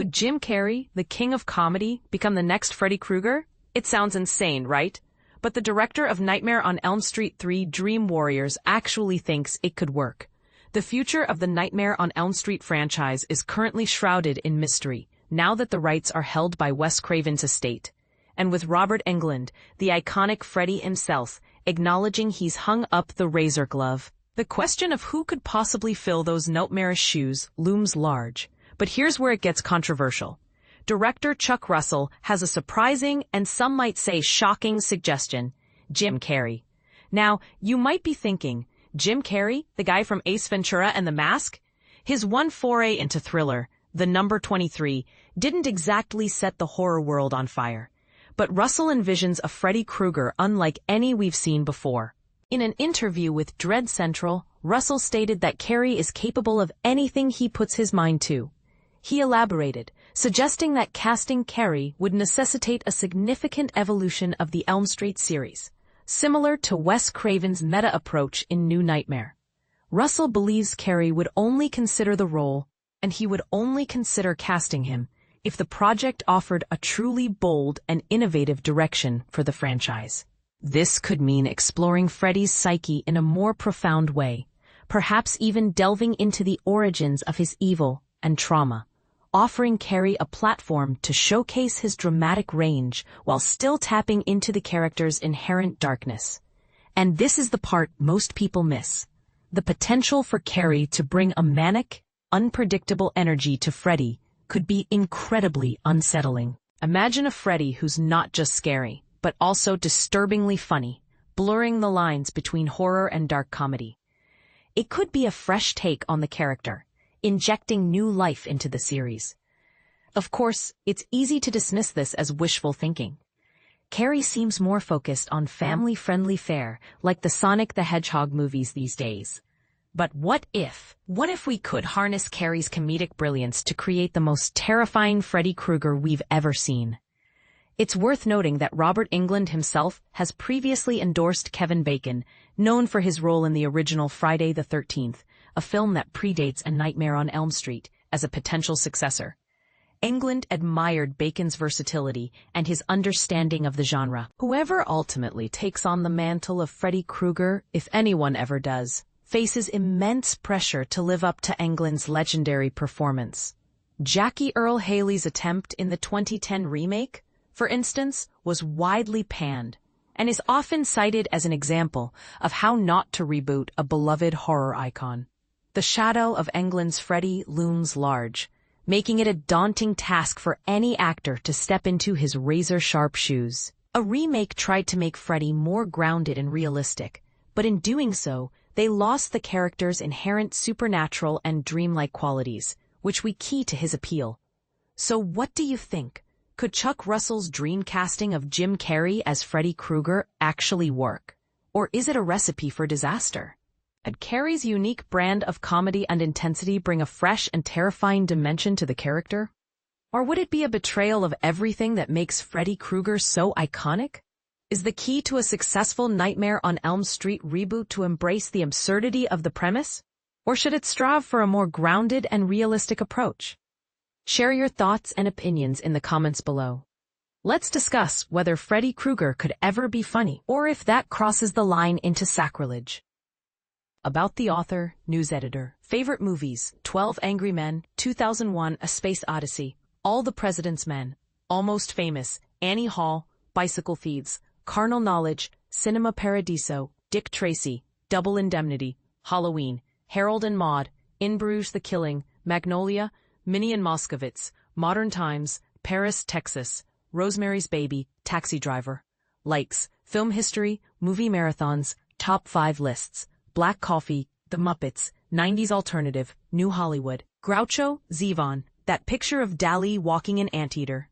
Could Jim Carrey, the king of comedy, become the next Freddy Krueger? It sounds insane, right? But the director of Nightmare on Elm Street 3 Dream Warriors actually thinks it could work. The future of the Nightmare on Elm Street franchise is currently shrouded in mystery, now that the rights are held by Wes Craven's estate. And with Robert Englund, the iconic Freddy himself, acknowledging he's hung up the razor glove, the question of who could possibly fill those nightmarish shoes looms large. But here's where it gets controversial. Director Chuck Russell has a surprising and some might say shocking suggestion: Jim Carrey. Now, you might be thinking, Jim Carrey, the guy from Ace Ventura and The Mask? His one foray into thriller, The Number 23, didn't exactly set the horror world on fire. But Russell envisions a Freddy Krueger unlike any we've seen before. In an interview with Dread Central, Russell stated that Carrey is capable of anything he puts his mind to. He elaborated, suggesting that casting Carrey would necessitate a significant evolution of the Elm Street series, similar to Wes Craven's meta approach in New Nightmare. Russell believes Carrey would only consider the role, and he would only consider casting him, if the project offered a truly bold and innovative direction for the franchise. This could mean exploring Freddy's psyche in a more profound way, perhaps even delving into the origins of his evil and trauma, offering Carrey a platform to showcase his dramatic range while still tapping into the character's inherent darkness. And this is the part most people miss: the potential for Carrey to bring a manic, unpredictable energy to Freddy could be incredibly unsettling. Imagine a Freddy who's not just scary, but also disturbingly funny, blurring the lines between horror and dark comedy. It could be a fresh take on the character, injecting new life into the series. Of course, it's easy to dismiss this as wishful thinking. Carrey seems more focused on family-friendly fare, like the Sonic the Hedgehog movies these days. But what if we could harness Carrey's comedic brilliance to create the most terrifying Freddy Krueger we've ever seen? It's worth noting that Robert Englund himself has previously endorsed Kevin Bacon, known for his role in the original Friday the 13th, a film that predates A Nightmare on Elm Street, as a potential successor. Englund admired Bacon's versatility and his understanding of the genre. Whoever ultimately takes on the mantle of Freddy Krueger, if anyone ever does, faces immense pressure to live up to Englund's legendary performance. Jackie Earle Haley's attempt in the 2010 remake, for instance, was widely panned, and is often cited as an example of how not to reboot a beloved horror icon. The shadow of Englund's Freddy looms large, making it a daunting task for any actor to step into his razor-sharp shoes. A remake tried to make Freddy more grounded and realistic, but in doing so, they lost the character's inherent supernatural and dreamlike qualities, which were key to his appeal. So what do you think? Could Chuck Russell's dream casting of Jim Carrey as Freddy Krueger actually work? Or is it a recipe for disaster? Could Carrey's unique brand of comedy and intensity bring a fresh and terrifying dimension to the character? Or would it be a betrayal of everything that makes Freddy Krueger so iconic? Is the key to a successful Nightmare on Elm Street reboot to embrace the absurdity of the premise? Or should it strive for a more grounded and realistic approach? Share your thoughts and opinions in the comments below. Let's discuss whether Freddy Krueger could ever be funny, or if that crosses the line into sacrilege. About the author, news editor. Favorite movies: 12 Angry Men, 2001: A Space Odyssey, All the President's Men, Almost Famous, Annie Hall, Bicycle Thieves, Carnal Knowledge, Cinema Paradiso, Dick Tracy, Double Indemnity, Halloween, Harold and Maude, In Bruges: The Killing, Magnolia, Minnie and Moskowitz, Modern Times, Paris, Texas, Rosemary's Baby, Taxi Driver. Likes: Film History, Movie Marathons, Top 5 Lists, Black Coffee, The Muppets, 90s Alternative, New Hollywood. Groucho, Zevon, That Picture of Dali Walking an Anteater,